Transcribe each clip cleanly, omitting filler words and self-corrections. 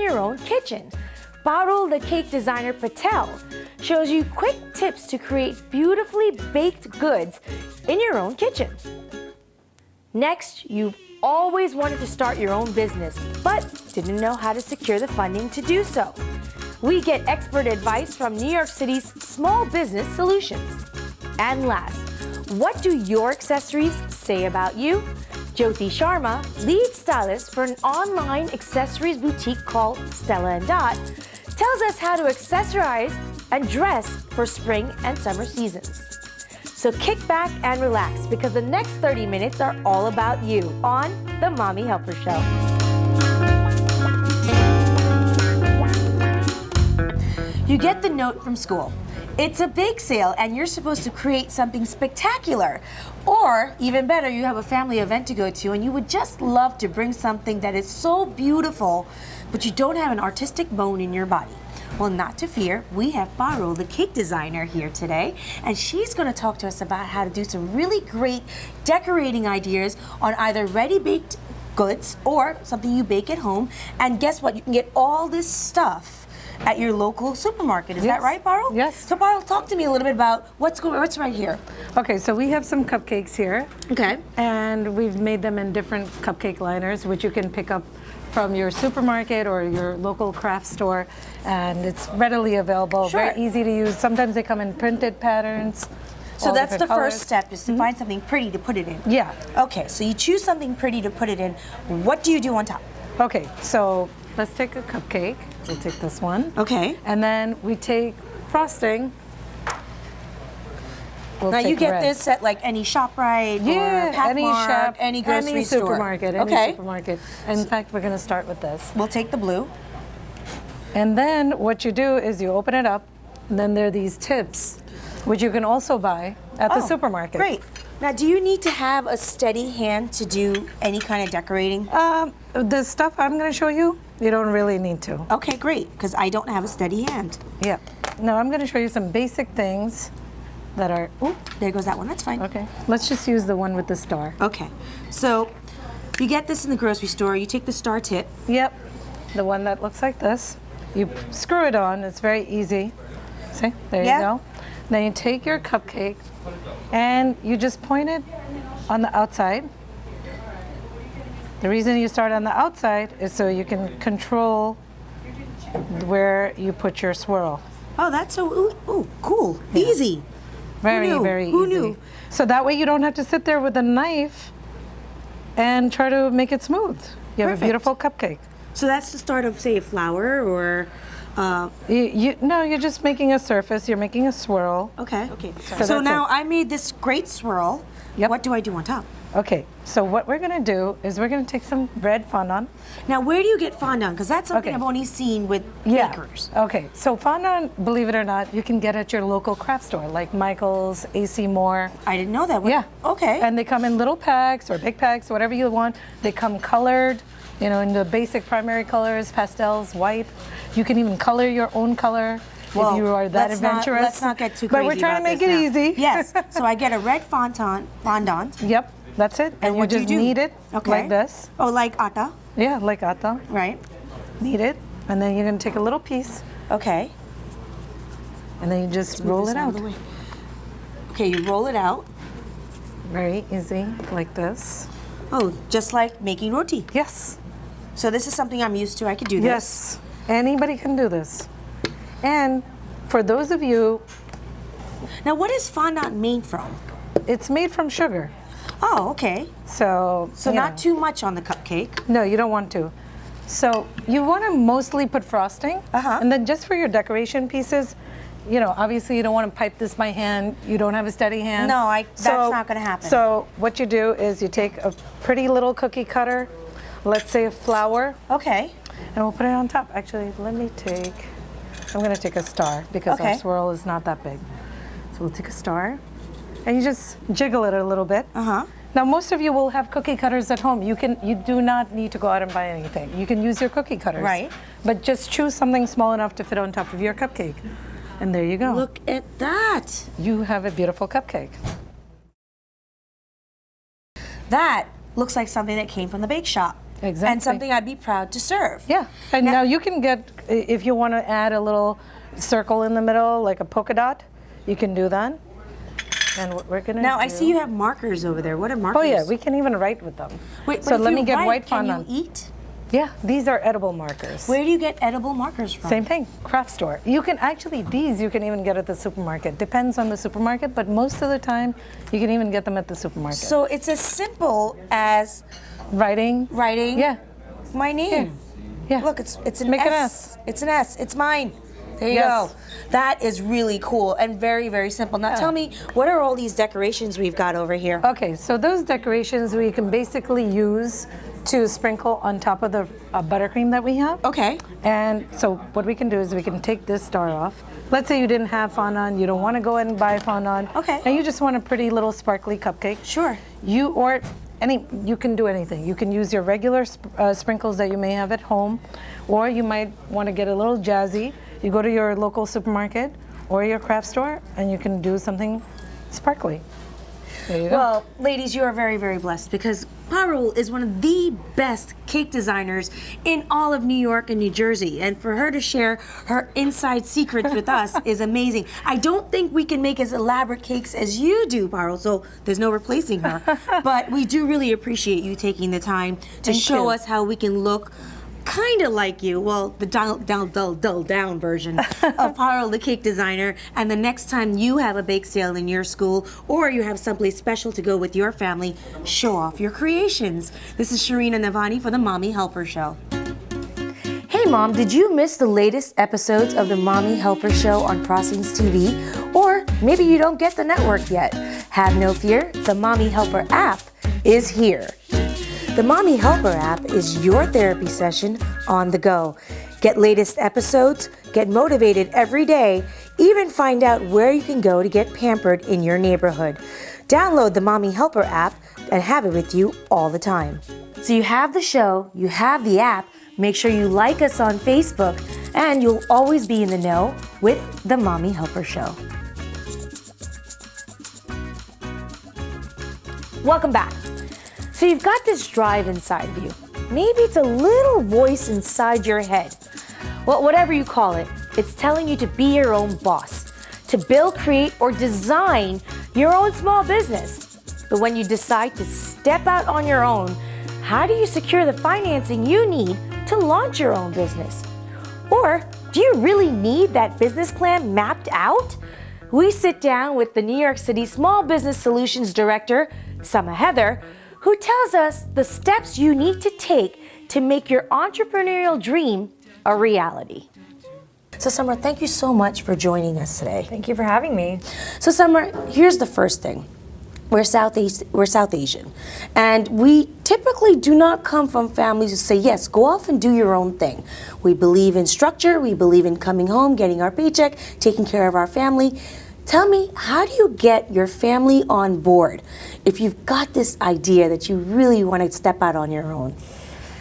your own kitchen. Parul, the cake designer Patel, shows you quick tips to create beautifully baked goods in your own kitchen. Next, you've always wanted to start your own business, but didn't know how to secure the funding to do so. We get expert advice from New York City's Small Business Solutions. And last, what do your accessories say about you? Jyoti Sharma, lead stylist for an online accessories boutique called Stella and Dott, tells us how to accessorize and dress for spring and summer seasons. So kick back and relax because the next 30 minutes are all about you on The Mommy Helper Show. You get the note from school. It's a bake sale and you're supposed to create something spectacular. Or, even better, you have a family event to go to and you would just love to bring something that is so beautiful, but you don't have an artistic bone in your body. Well, not to fear, we have Parul, the cake designer, here today, and she's going to talk to us about how to do some really great decorating ideas on either ready-baked goods or something you bake at home. And guess what? You can get all this stuff at your local supermarket. Is that right, Parul? Yes. So Parul, talk to me a little bit about what's right here. Okay, so we have some cupcakes here. Okay. And we've made them in different cupcake liners, which you can pick up from your supermarket or your local craft store, and it's readily available, Sure. very easy to use. Sometimes they come in printed patterns. So that's the different colors. first step, is to find something pretty to put it in. Yeah. Okay, so you choose something pretty to put it in. What do you do on top? Okay, so let's take a cupcake. We'll take this one. Okay. And then we take frosting. We'll Now you take get red. this at like any ShopRite or any Pathmark, shop, any grocery any store. supermarket, any Okay. supermarket. In fact, we're going to start with this. We'll take the blue. And then what you do is you open it up, and then there are these tips, which you can also buy at the supermarket. Great. Now, do you need to have a steady hand to do any kind of decorating? The stuff I'm going to show you, you don't really need to. Okay, great, because I don't have a steady hand. Yeah. No, I'm going to show you some basic things that are... Oh, there goes that one. That's fine. Okay. Let's just use the one with the star. Okay. So you get this in the grocery store. You take the star tip. Yep. The one that looks like this. You screw it on. It's very easy. See? There you go. Then you take your cupcake and you just point it on the outside. The reason you start on the outside is so you can control where you put your swirl. Oh, that's so cool. Yeah. Easy. Very, very easy. Who knew? So that way you don't have to sit there with a knife and try to make it smooth. You have a beautiful cupcake. So that's the start of, say, a flower or... No, you're just making a surface. You're making a swirl. Okay. So now I made this great swirl. Yep. What do I do on top? Okay, so what we're going to do is we're going to take some red fondant. Now, where do you get fondant? Because that's something I've only seen with bakers. Okay, so fondant, believe it or not, you can get at your local craft store, like Michael's, AC Moore. I didn't know that. Yeah. Okay. And they come in little packs or big packs, whatever you want. They come colored, you know, in the basic primary colors, pastels, white. You can even color your own color. Well, if you are that adventurous. Let's not get too crazy. But we're trying to make it easy. Yes. So I get a red fondant. Yep, that's it. And what you do just you do? knead it like this. Oh, like atta. Yeah, like atta. Right. Knead it, and then you're going to take a little piece, Okay. and then you just roll it out. Okay, you roll it out. Very easy, like this. Oh, just like making roti. Yes. So this is something I'm used to. I could do this. Yes. Anybody can do this. And for those of you, Now, what is fondant made from? it's made from sugar. Oh, okay. So you not know. too much on the cupcake. No, you don't want to. So you want to mostly put frosting, and then just for your decoration pieces, you know, obviously you don't want to pipe this by hand. You don't have a steady hand. No, that's not going to happen. So what you do is you take a pretty little cookie cutter, let's say a flower, Okay. and we'll put it on top. Actually, I'm going to take a star because our swirl is not that big. So we'll take a star, and you just jiggle it a little bit. Now, most of you will have cookie cutters at home. You do not need to go out and buy anything. You can use your cookie cutters. Right. But just choose something small enough to fit on top of your cupcake. And there you go. Look at that. You have a beautiful cupcake. That looks like something that came from the bake shop. Exactly. and something I'd be proud to serve. Yeah, and now you can get, if you want to add a little circle in the middle, like a polka dot, you can do that. And what we're gonna Now do, I see you have markers over there. What are markers? Oh yeah, we can even write with them. Wait, so but if let you me get write, white can fondant. you eat? Yeah, these are edible markers. Where do you get edible markers from? Same thing, craft store. You can actually, these you can even get at the supermarket. Depends on the supermarket, but most of the time you can even get them at the supermarket. So it's as simple as writing. Yeah. my name. Yeah. Look, it's an Make an S. It's an S. It's mine. There you Yes. go. That is really cool and very, very simple. Now tell me, what are all these decorations we've got over here? Okay, so those decorations we can basically use to sprinkle on top of the buttercream that we have. Okay. And so what we can do is we can take this star off. Let's say you didn't have fondant, you don't want to go and buy fondant. Okay. And you just want a pretty little sparkly cupcake. Sure. You can do anything. You can use your regular sprinkles that you may have at home, or you might want to get a little jazzy. You go to your local supermarket or your craft store and you can do something sparkly. There you go. Well, ladies, you are very, very blessed because Parul is one of the best cake designers in all of New York and New Jersey. And for her to share her inside secrets with us is amazing. I don't think we can make as elaborate cakes as you do, Parul, so there's no replacing her. But we do really appreciate you taking the time to show us how we can look kind of like you, well, the dull down version of Parul, the cake designer. And the next time you have a bake sale in your school or you have someplace special to go with your family, show off your creations. This is Sharina Navani for the Mommy Helper Show. Hey Mom, did you miss the latest episodes of the Mommy Helper Show on Crossings TV? Or maybe you don't get the network yet. Have no fear, the Mommy Helper app is here. The Mommy Helper app is your therapy session on the go. Get latest episodes, get motivated every day, even find out where you can go to get pampered in your neighborhood. Download the Mommy Helper app and have it with you all the time. So you have the show, you have the app, make sure you like us on Facebook, and you'll always be in the know with the Mommy Helper Show. Welcome back. So you've got this drive inside of you. Maybe it's a little voice inside your head. Well, whatever you call it, it's telling you to be your own boss, to build, create, or design your own small business. But when you decide to step out on your own, how do you secure the financing you need to launch your own business? Or do you really need that business plan mapped out? We sit down with the New York City Small Business Solutions Director, Summer Heather, who tells us the steps you need to take to make your entrepreneurial dream a reality. So Summer, thank you so much for joining us today. Thank you for having me. So Summer, here's the first thing. We're South Asian, and we typically do not come from families who say, yes, go off and do your own thing. We believe in structure, we believe in coming home, getting our paycheck, taking care of our family. Tell me, how do you get your family on board if you've got this idea that you really want to step out on your own?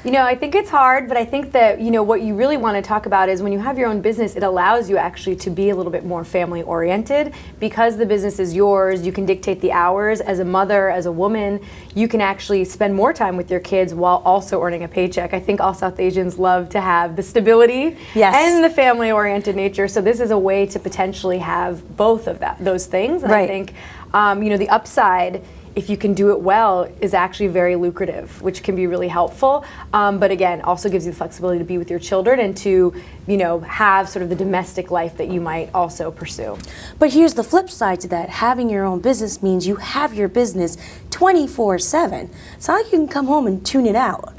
You know, I think it's hard, but I think that, you know, what you really want to talk about is when you have your own business, it allows you actually to be a little bit more family oriented. Because the business is yours, you can dictate the hours. As a mother, as a woman, you can actually spend more time with your kids while also earning a paycheck. I think all South Asians love to have the stability and the family oriented nature. So this is a way to potentially have both of those things. And I think, you know, the upside, if you can do it well, is actually very lucrative, which can be really helpful. But again, also gives you the flexibility to be with your children and to, you know, have sort of the domestic life that you might also pursue. But here's the flip side to that. Having your own business means you have your business 24/7. It's not like you can come home and tune it out.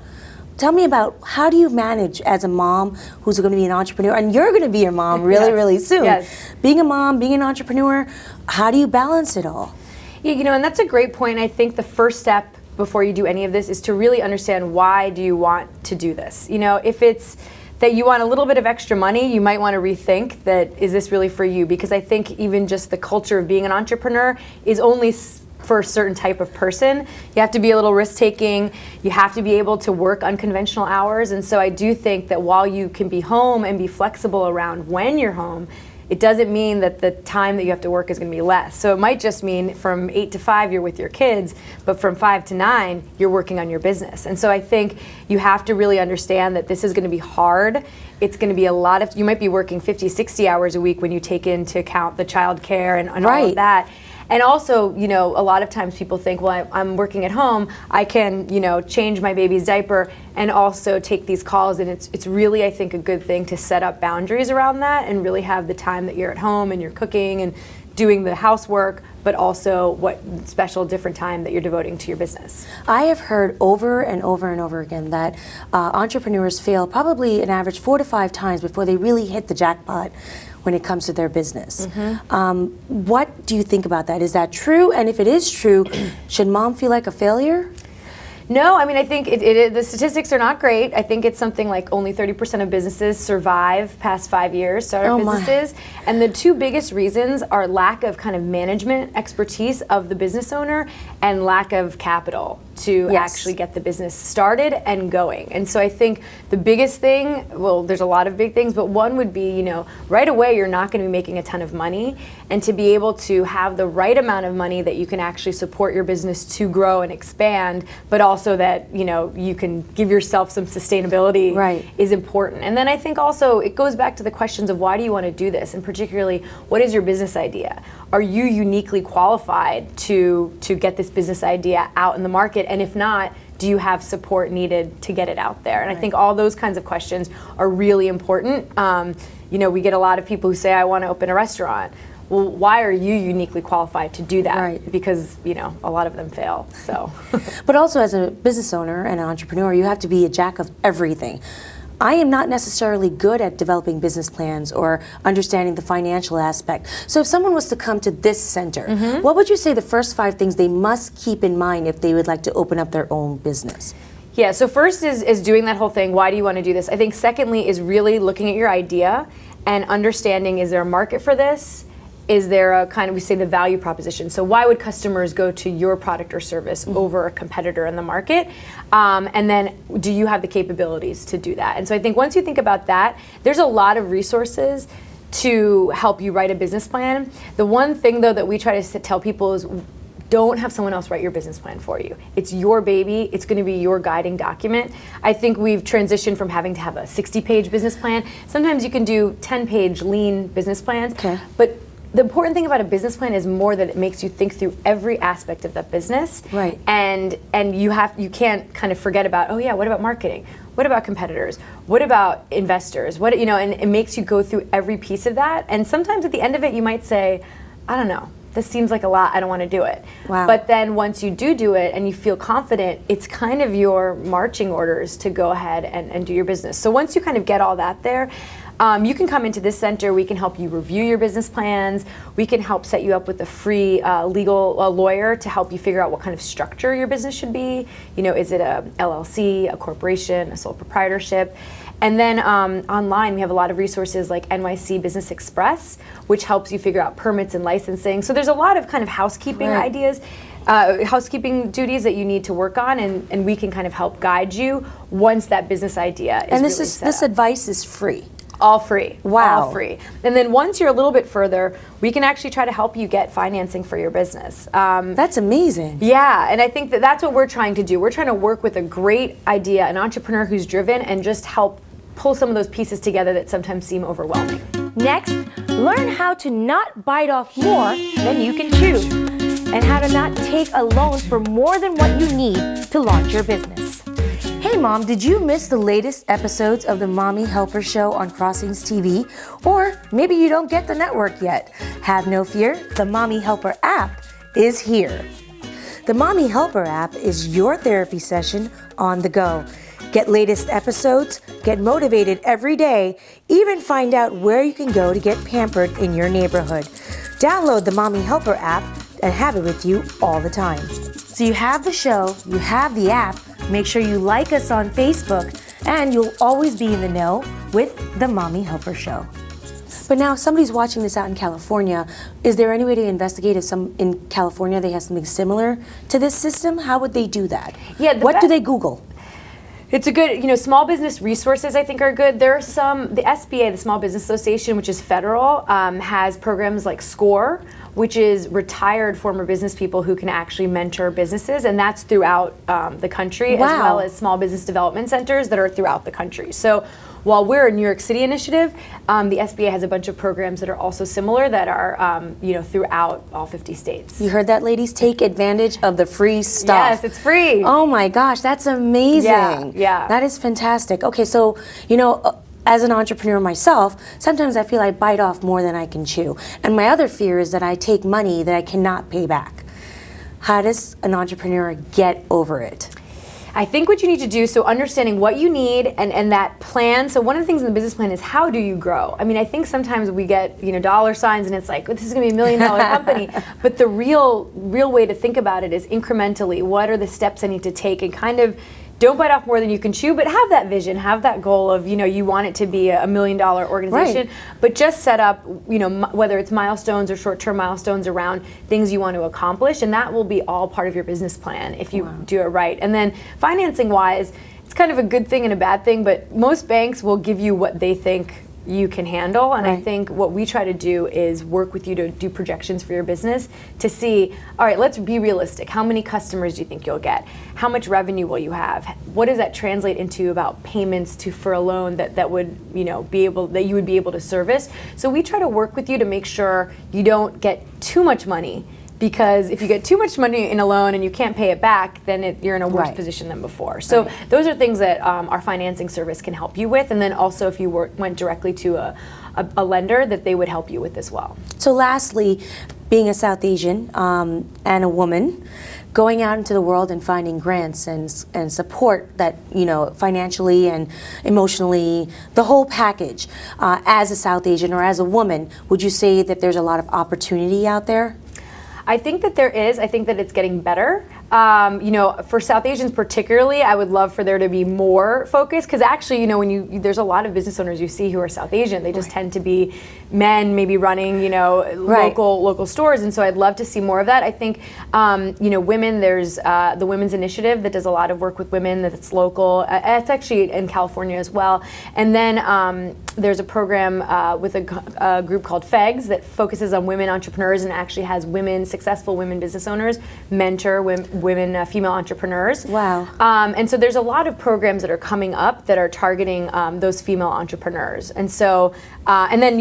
Tell me about, how do you manage as a mom who's going to be an entrepreneur, and you're going to be your mom really, really soon. Being a mom, being an entrepreneur, how do you balance it all? Yeah, you know, and that's a great point. I think the first step before you do any of this is to really understand, why do you want to do this? You know, if it's that you want a little bit of extra money, you might want to rethink that, is this really for you? Because I think even just the culture of being an entrepreneur is only for a certain type of person. You have to be a little risk-taking. You have to be able to work unconventional hours. And so I do think that while you can be home and be flexible around when you're home, it doesn't mean that the time that you have to work is going to be less. So it might just mean from 8 to 5 you're with your kids, but from 5 to 9 you're working on your business. And so I think you have to really understand that this is going to be hard. It's going to be a lot of, you might be working 50, 60 hours a week when you take into account the child care and all of that. And also, you know, a lot of times people think, well, I'm working at home, I can, you know, change my baby's diaper and also take these calls. And it's really, I think, a good thing to set up boundaries around that and really have the time that you're at home and you're cooking and doing the housework, but also what special different time that you're devoting to your business. I have heard over and over and over again that entrepreneurs fail probably an average 4 to 5 times before they really hit the jackpot when it comes to their business. What do you think about that? Is that true? And if it is true, should mom feel like a failure? No, I mean, I think the statistics are not great. I think it's something like only 30% of businesses survive past 5 years, startup businesses. And the two biggest reasons are lack of kind of management expertise of the business owner and lack of capital to actually get the business started and going. And so I think the biggest thing, well, there's a lot of big things, but one would be, you know, right away you're not going to be making a ton of money, and to be able to have the right amount of money that you can actually support your business to grow and expand, but also that, you know, you can give yourself some sustainability is important. And then I think also it goes back to the questions of why do you want to do this, and particularly what is your business idea? Are you uniquely qualified to get this business idea out in the market? And if not, do you have support needed to get it out there? And I think all those kinds of questions are really important. You know, we get a lot of people who say, I want to open a restaurant. Well, why are you uniquely qualified to do that? Because, you know, a lot of them fail, so. But also as a business owner and an entrepreneur, you have to be a jack of everything. I am not necessarily good at developing business plans or understanding the financial aspect. So if someone was to come to this center, what would you say the first 5 things they must keep in mind if they would like to open up their own business? Yeah, so first is doing that whole thing, why do you want to do this? I think secondly is really looking at your idea and understanding, is there a market for this? Is there a kind of, we say the value proposition. So why would customers go to your product or service over a competitor in the market? And then do you have the capabilities to do that? And so I think once you think about that, there's a lot of resources to help you write a business plan. The one thing though that we try to tell people is don't have someone else write your business plan for you. It's your baby. It's going to be your guiding document. I think we've transitioned from having to have a 60-page business plan. Sometimes you can do 10-page lean business plans. But the important thing about a business plan is more that it makes you think through every aspect of that business. And you can't kind of forget about, oh yeah, what about marketing? What about competitors? What about investors? What, you know, and it makes you go through every piece of that. And sometimes at the end of it, you might say, I don't know, this seems like a lot, I don't want to do it. But then once you do it and you feel confident, it's kind of your marching orders to go ahead and do your business. So once you kind of get all that there, you can come into this center. We can help you review your business plans. We can help set you up with a free legal lawyer to help you figure out what kind of structure your business should be. You know, is it a LLC, a corporation, a sole proprietorship? And then online, we have a lot of resources like NYC Business Express, which helps you figure out permits and licensing. So there's a lot of kind of housekeeping ideas, housekeeping duties that you need to work on, and we can kind of help guide you once that business idea is really set up. This advice is free. All free. Wow. All free. And then once you're a little bit further, we can actually try to help you get financing for your business. That's amazing. Yeah, and I think that's what we're trying to do. We're trying to work with a great idea, an entrepreneur who's driven, and just help pull some of those pieces together that sometimes seem overwhelming. Next, Learn how to not bite off more than you can chew, and how to not take a loan for more than what you need to launch your business. Hey Mom, did you miss the latest episodes of the Mommy Helper Show on Crossings TV? Or maybe you don't get the network yet. Have no fear, the Mommy Helper app is here. The Mommy Helper app is your therapy session on the go. Get latest episodes, get motivated every day, even find out where you can go to get pampered in your neighborhood. Download the Mommy Helper app and have it with you all the time. So you have the show, you have the app, make sure you like us on Facebook, and you'll always be in the know with the Mommy Helper Show. But now, if somebody's watching this out in California, is there any way to investigate if in California they have something similar to this system? How would they do that? Yeah, what do they Google? It's a good, small business resources I think are good. There are some, the SBA, the Small Business Association, which is federal, has programs like SCORE, which is retired former business people who can actually mentor businesses, and that's throughout the country, as well as small business development centers that are throughout the country. So while we're a New York City initiative, the SBA has a bunch of programs that are also similar that are, throughout all 50 states. You heard that, ladies? Take advantage of the free stuff. Yes, it's free. Oh my gosh, that's amazing. Yeah. That is fantastic. Okay, so, as an entrepreneur myself, sometimes I feel I bite off more than I can chew. And my other fear is that I take money that I cannot pay back. How does an entrepreneur get over it? I think what you need to do, so understanding what you need and that plan. So one of the things in the business plan is how do you grow? I mean, I think sometimes we get, dollar signs and it's like, this is gonna be $1 million company. But the real way to think about it is incrementally, what are the steps I need to take, and kind of don't bite off more than you can chew, but have that vision, have that goal of, you want it to be a $1 million organization, but just set up, whether it's milestones or short-term milestones around things you want to accomplish, and that will be all part of your business plan if you do it right. And then financing-wise, it's kind of a good thing and a bad thing, but most banks will give you what they think you can handle, and I think what we try to do is work with you to do projections for your business to see, all right, let's be realistic. How many customers do you think you'll get? How much revenue will you have? What does that translate into about payments for a loan that would that you would be able to service? So we try to work with you to make sure you don't get too much money, because if you get too much money in a loan and you can't pay it back, then you're in a worse position than before. So those are things that our financing service can help you with, and then also if you went directly to a lender, that they would help you with as well. So lastly, being a South Asian and a woman, going out into the world and finding grants and support that, financially and emotionally, the whole package, as a South Asian or as a woman, would you say that there's a lot of opportunity out there? I think that there is. I think that it's getting better. For South Asians particularly, I would love for there to be more focus, because actually, there's a lot of business owners you see who are South Asian. They just tend to be men, maybe running, local stores, and so I'd love to see more of that. I think, women. There's the Women's Initiative that does a lot of work with women. That's local. It's actually in California as well. And then there's a program with a group called FEGS that focuses on women entrepreneurs and actually has successful women business owners mentor women female entrepreneurs. Wow. And so there's a lot of programs that are coming up that are targeting those female entrepreneurs. And so, and then,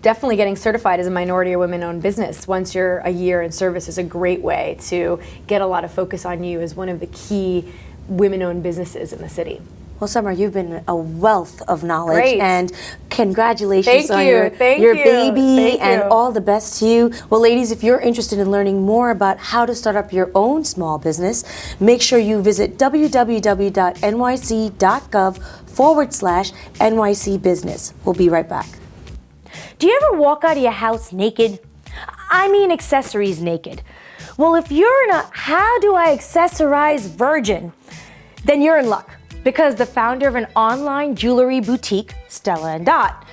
definitely getting certified as a minority or women-owned business once you're a year in service is a great way to get a lot of focus on you as one of the key women-owned businesses in the city. Well, Summer, you've been a wealth of knowledge. Great. And congratulations on your baby, and all the best to you. Well, ladies, if you're interested in learning more about how to start up your own small business, make sure you visit www.nyc.gov/NYC Business. We'll be right back. Do you ever walk out of your house naked? I mean accessories naked. Well, if you're in a how do I accessorize virgin, then you're in luck. Because the founder of an online jewelry boutique, Stella and Dott,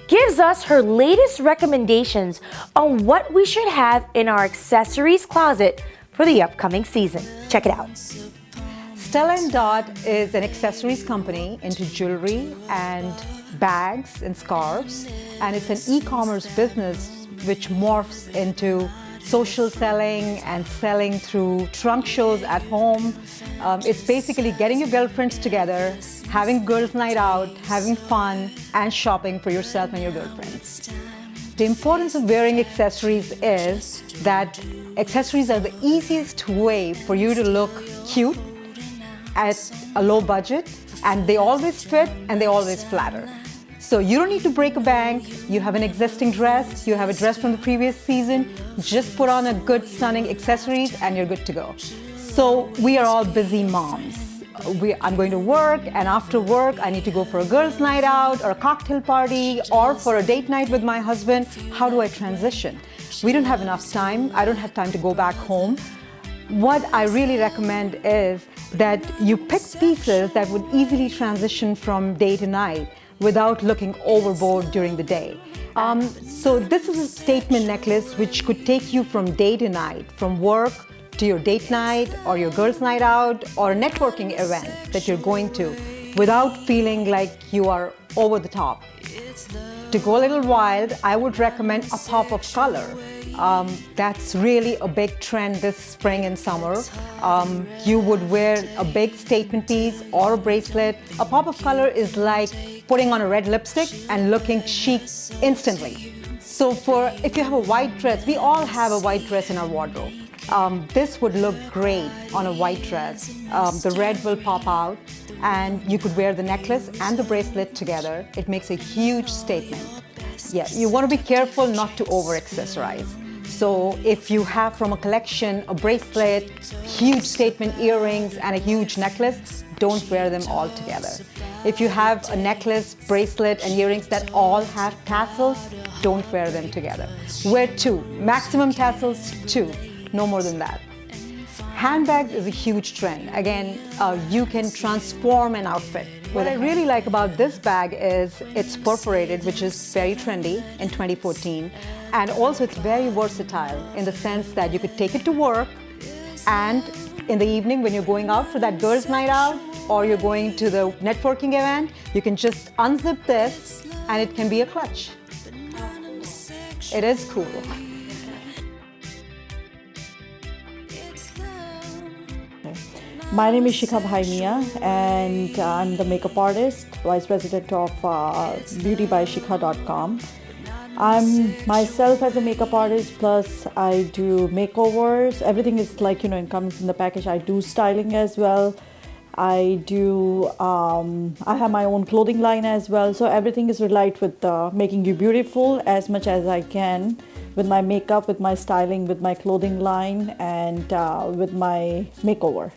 gives us her latest recommendations on what we should have in our accessories closet for the upcoming season. Check it out. Stella and Dott is an accessories company into jewelry and bags and scarves, and it's an e-commerce business which morphs into social selling and selling through trunk shows at home. It's basically getting your girlfriends together, having girls' night out, having fun, and shopping for yourself and your girlfriends. The importance of wearing accessories is that accessories are the easiest way for you to look cute at a low budget, and they always fit and they always flatter. So you don't need to break a bank. You have an existing dress, you have a dress from the previous season, just put on a good stunning accessories and you're good to go. So we are all busy moms. I'm going to work, and after work I need to go for a girls' night out or a cocktail party or for a date night with my husband. How do I transition? We don't have enough time. I don't have time to go back home. What I really recommend is that you pick pieces that would easily transition from day to night without looking overboard during the day. So this is a statement necklace which could take you from day to night, from work to your date night or your girls' night out or a networking event that you're going to without feeling like you are over the top. To go a little wild, I would recommend a pop of color. That's really a big trend this spring and summer. You would wear a big statement piece or a bracelet. A pop of color is like putting on a red lipstick and looking chic instantly. So if you have a white dress, we all have a white dress in our wardrobe. This would look great on a white dress. The red will pop out and you could wear the necklace and the bracelet together. It makes a huge statement. Yeah, you want to be careful not to over-accessorize. So if you have from a collection a bracelet, huge statement earrings and a huge necklace, don't wear them all together. If you have a necklace, bracelet and earrings that all have tassels, don't wear them together. Wear 2, maximum tassels 2, no more than that. Handbags is a huge trend. Again, you can transform an outfit. What I really like about this bag is it's perforated, which is very trendy in 2014. And also it's very versatile in the sense that you could take it to work, and in the evening when you're going out for that girls' night out or you're going to the networking event, you can just unzip this and it can be a clutch. It is cool. My name is Shikha Bhaimia and I'm the makeup artist, vice president of beautybyshikha.com. I'm myself as a makeup artist, plus I do makeovers. Everything is like, it comes in the package. I do styling as well. I have my own clothing line as well. So everything is related with making you beautiful as much as I can with my makeup, with my styling, with my clothing line, and with my makeover.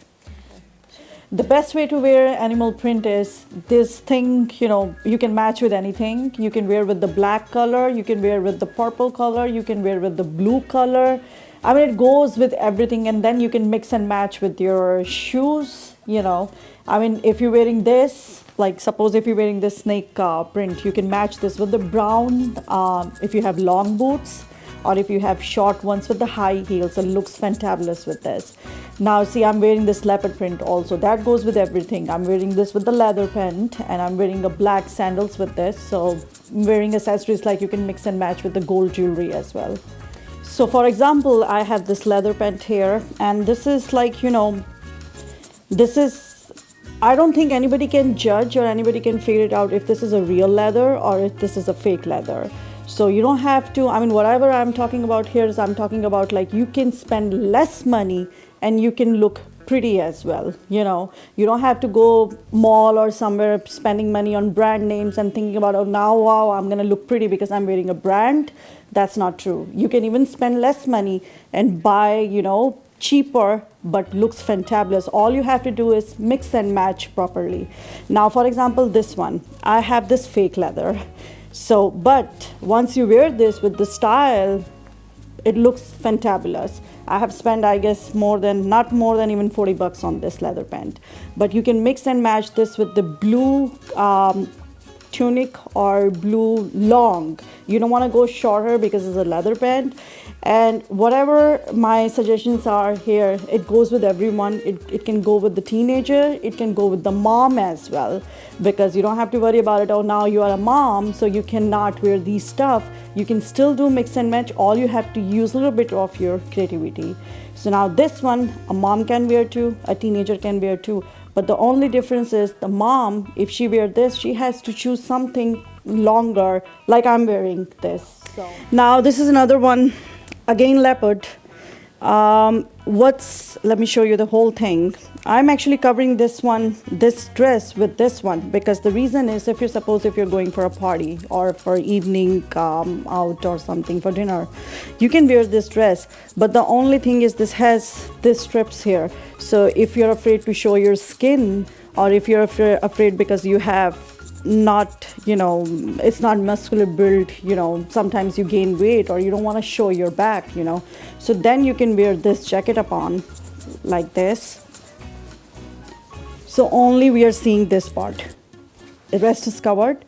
The best way to wear animal print is this thing, you can match with anything. You can wear with the black color, you can wear with the purple color, you can wear with the blue color. I mean, it goes with everything, and then you can mix and match with your shoes, I mean, if you're wearing this, like suppose if you're wearing this snake print, you can match this with the brown, if you have long boots, or if you have short ones with the high heels. It looks fantabulous with this. Now see, I'm wearing this leopard print also. That goes with everything. I'm wearing this with the leather pant, and I'm wearing a black sandals with this. So I'm wearing accessories like you can mix and match with the gold jewelry as well. So for example, I have this leather pant here, and this is like, I don't think anybody can judge or anybody can figure it out if this is a real leather or if this is a fake leather. So you don't have to, whatever I'm talking about here is I'm talking about like you can spend less money and you can look pretty as well. You don't have to go mall or somewhere spending money on brand names and thinking about, oh, now, wow, I'm going to look pretty because I'm wearing a brand. That's not true. You can even spend less money and buy, cheaper but looks fantabulous. All you have to do is mix and match properly. Now, for example, this one, I have this fake leather. So, but once you wear this with the style, it looks fantabulous. I have spent, I guess, not more than even $40 on this leather pant. But you can mix and match this with the blue tunic or blue long. You don't want to go shorter because it's a leather pant. And whatever my suggestions are here, it goes with everyone. It can go with the teenager, it can go with the mom as well, because you don't have to worry about it, oh, now you are a mom, so you cannot wear these stuff. You can still do mix and match. All you have to use a little bit of your creativity. So now this one, a mom can wear too, a teenager can wear too. But the only difference is the mom, if she wears this, she has to choose something longer, like I'm wearing this. So now this is another one. Again, leopard. Let me show you the whole thing. I'm actually covering this dress with this one, because the reason is if you're going for a party or for evening out or something for dinner, you can wear this dress. But the only thing is this has this strips here. So if you're afraid to show your skin, or if you're afraid because you have it's not muscular build, sometimes you gain weight or you don't want to show your back, so then you can wear this jacket upon like this. So only we are seeing this part, the rest is covered.